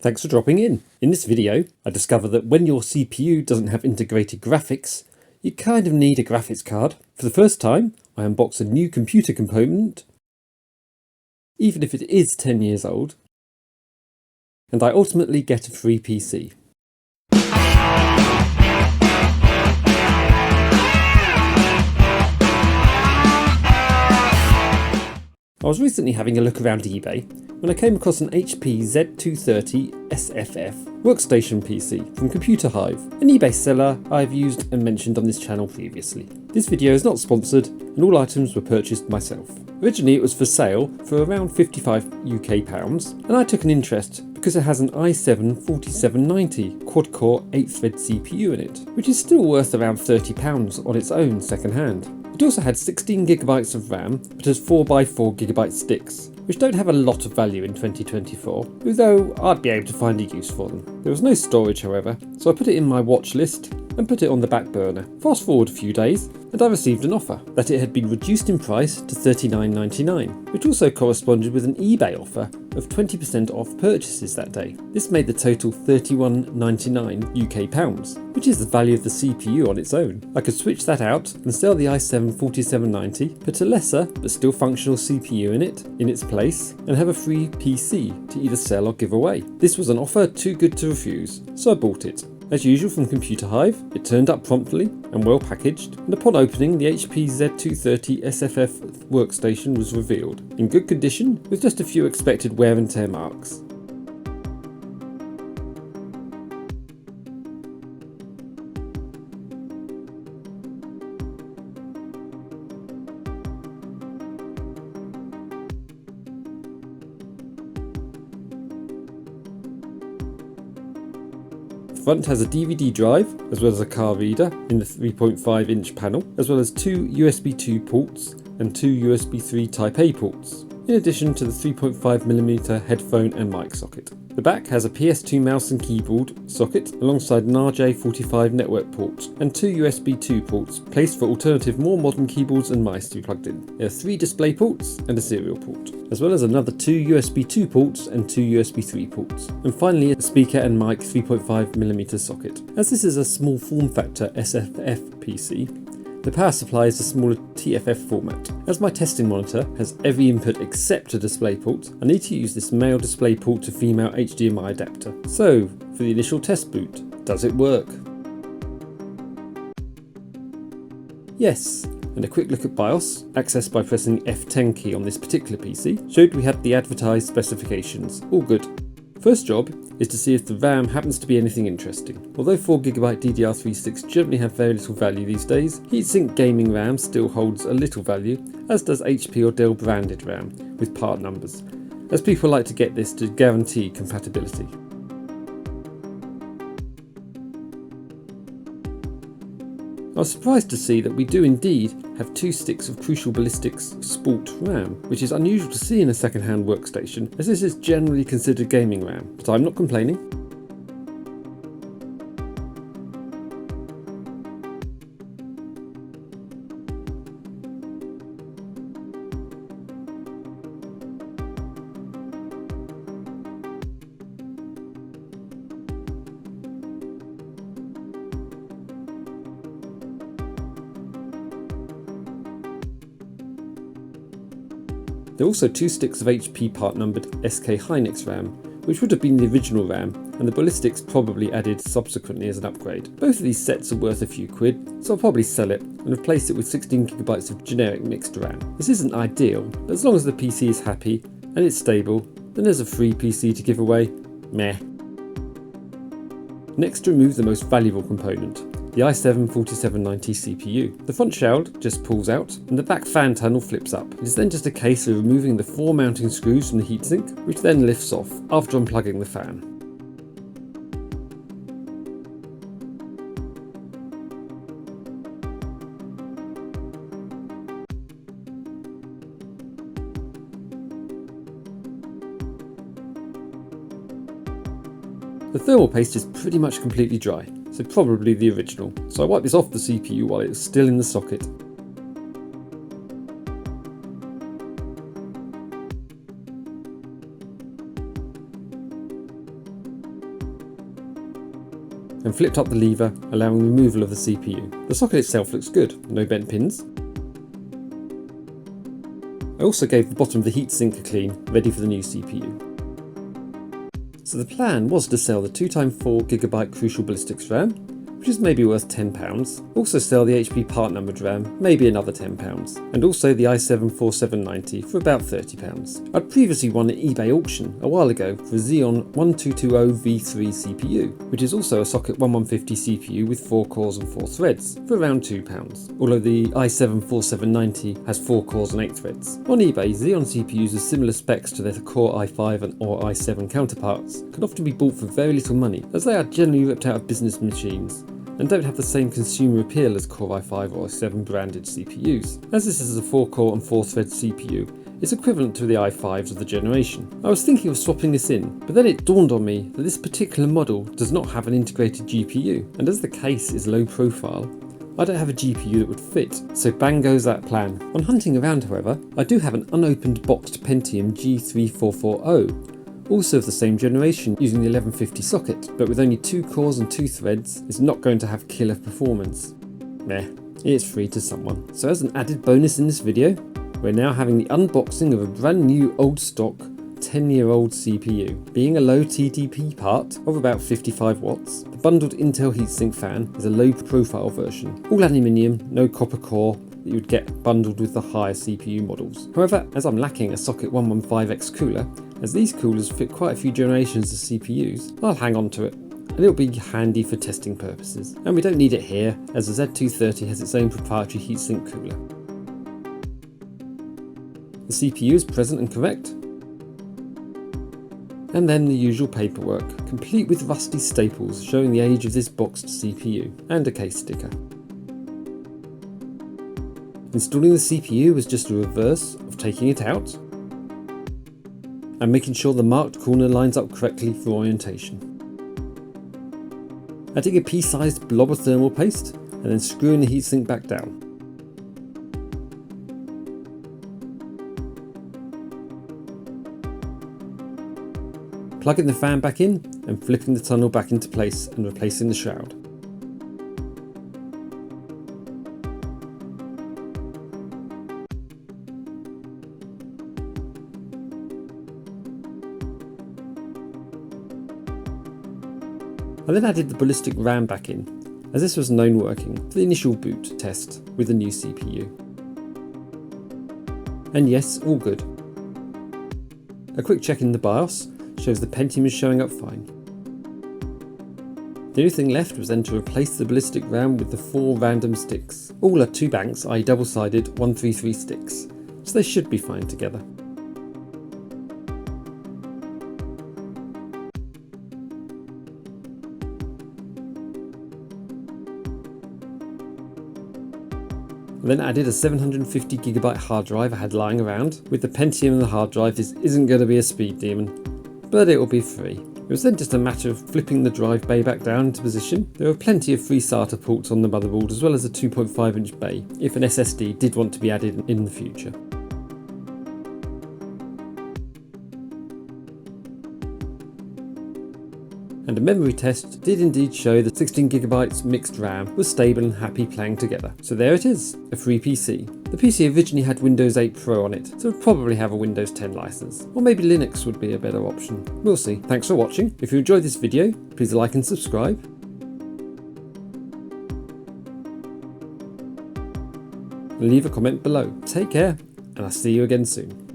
Thanks for dropping in. In this video, I discover that when your CPU doesn't have integrated graphics, you kind of need a graphics card. For the first time, I unbox a new computer component, even if it is 10 years old, and I ultimately get a free PC. I was recently having a look around eBay when I came across an HP Z230 SFF Workstation PC from Computer Hive, an eBay seller I've used and mentioned on this channel previously. This video is not sponsored and all items were purchased myself. Originally it was for sale for around 55 UK pounds, and I took an interest because it has an i7-4790 quad-core 8-thread CPU in it, which is still worth around £30 on its own second hand. It also had 16GB of RAM, but has 4x4GB sticks, which don't have a lot of value in 2024, although I'd be able to find a use for them. There was no storage however, so I put it in my watch list and put it on the back burner. Fast forward a few days, and I received an offer that it had been reduced in price to $39.99, which also corresponded with an eBay offer of 20% off purchases that day. This made the total £31.99 UK pounds, which is the value of the CPU on its own. I could switch that out and sell the i7-4790, put a lesser but still functional CPU in its place, and have a free PC to either sell or give away. This was an offer too good to refuse, so I bought it. As usual from Computer Hive, it turned up promptly and well packaged, and upon opening the HP Z230 SFF Workstation was revealed, in good condition with just a few expected wear and tear marks. The front has a DVD drive, as well as a card reader in the 3.5-inch panel, as well as two USB 2 ports and two USB 3 Type A ports, in addition to the 3.5mm headphone and mic socket. The back has a PS2 mouse and keyboard socket alongside an RJ45 network port and two USB 2 ports placed for alternative more modern keyboards and mice to be plugged in. There are three display ports and a serial port, as well as another two USB 2 ports and two USB 3 ports, and finally a speaker and mic 3.5mm socket. As this is a small form factor SFF PC, the power supply is a smaller TFF format. As my testing monitor has every input except a DisplayPort, I need to use this male DisplayPort to female HDMI adapter. So, for the initial test boot, does it work? Yes, and a quick look at BIOS, accessed by pressing the F10 key on this particular PC, showed we had the advertised specifications. All good. First job is to see if the RAM happens to be anything interesting. Although 4GB DDR3 sticks generally have very little value these days, heatsink gaming RAM still holds a little value, as does HP or Dell branded RAM with part numbers, as people like to get this to guarantee compatibility. I was surprised to see that we do indeed have two sticks of Crucial Ballistics Sport RAM, which is unusual to see in a second-hand workstation, as this is generally considered gaming RAM, but I'm not complaining. There are also two sticks of HP part-numbered SK Hynix RAM, which would have been the original RAM, and the ballistics probably added subsequently as an upgrade. Both of these sets are worth a few quid, so I'll probably sell it and replace it with 16GB of generic mixed RAM. This isn't ideal, but as long as the PC is happy and it's stable, then there's a free PC to give away. Meh. Next, remove the most valuable component, the i7-4790 CPU. The front shroud just pulls out and the back fan tunnel flips up. It is then just a case of removing the four mounting screws from the heatsink, which then lifts off after unplugging the fan. The thermal paste is pretty much completely dry, so probably the original, so I wipe this off the CPU while it is still in the socket. and flipped up the lever, allowing removal of the CPU. The socket itself looks good, no bent pins. I also gave the bottom of the heatsink a clean, ready for the new CPU. So the plan was to sell the 2x4GB Crucial Ballistics RAM, which is maybe worth £10, also sell the HP part numbered RAM, maybe another £10, and also the i7-4790 for about £30. I'd previously won an eBay auction a while ago for a Xeon 1220V3 CPU, which is also a socket 1150 CPU with 4 cores and 4 threads, for around £2, although the i7-4790 has 4 cores and 8 threads. On eBay, Xeon CPUs with similar specs to their Core i5 or i7 counterparts can often be bought for very little money, as they are generally ripped out of business machines and don't have the same consumer appeal as Core i5 or i7 branded CPUs. As this is a 4-core and 4-thread CPU, it's equivalent to the i5s of the generation. I was thinking of swapping this in, but then it dawned on me that this particular model does not have an integrated GPU, and as the case is low profile, I don't have a GPU that would fit, so bang goes that plan. On hunting around, however, I do have an unopened boxed Pentium G3440, also of the same generation, using the 1150 socket, but with only 2 cores and 2 threads, it's not going to have killer performance. Meh, it's free to someone. So as an added bonus in this video, we're now having the unboxing of a brand new old stock 10-year-old CPU. Being a low TDP part of about 55 watts, the bundled Intel heatsink fan is a low profile version, all aluminium, no copper core, that you would get bundled with the higher CPU models. However, as I'm lacking a socket 115X cooler, as these coolers fit quite a few generations of CPUs, I'll hang on to it, and it'll be handy for testing purposes. And we don't need it here, as the Z230 has its own proprietary heatsink cooler. The CPU is present and correct, and then the usual paperwork, complete with rusty staples showing the age of this boxed CPU, and a case sticker. Installing the CPU was just a reverse of taking it out and making sure the marked corner lines up correctly for orientation. Adding a pea-sized blob of thermal paste and then screwing the heatsink back down. Plugging the fan back in and flipping the tunnel back into place and replacing the shroud. I then added the ballistic RAM back in, as this was known working for the initial boot test with the new CPU. And yes, all good. A quick check in the BIOS shows the Pentium is showing up fine. The only thing left was then to replace the ballistic RAM with the 4 random sticks. All are 2 banks, i.e. double-sided 133 sticks, so they should be fine together. I then added a 750GB hard drive I had lying around. With the Pentium and the hard drive, this isn't going to be a speed demon, but it will be free. It was then just a matter of flipping the drive bay back down into position. There are plenty of free SATA ports on the motherboard, as well as a 2.5-inch bay, if an SSD did want to be added in the future. And a memory test did indeed show that 16GB mixed RAM was stable and happy playing together. So there it is, a free PC. The PC originally had Windows 8 Pro on it, so it would probably have a Windows 10 license. Or maybe Linux would be a better option. We'll see. Thanks for watching. If you enjoyed this video, please like and subscribe. And leave a comment below. Take care, and I'll see you again soon.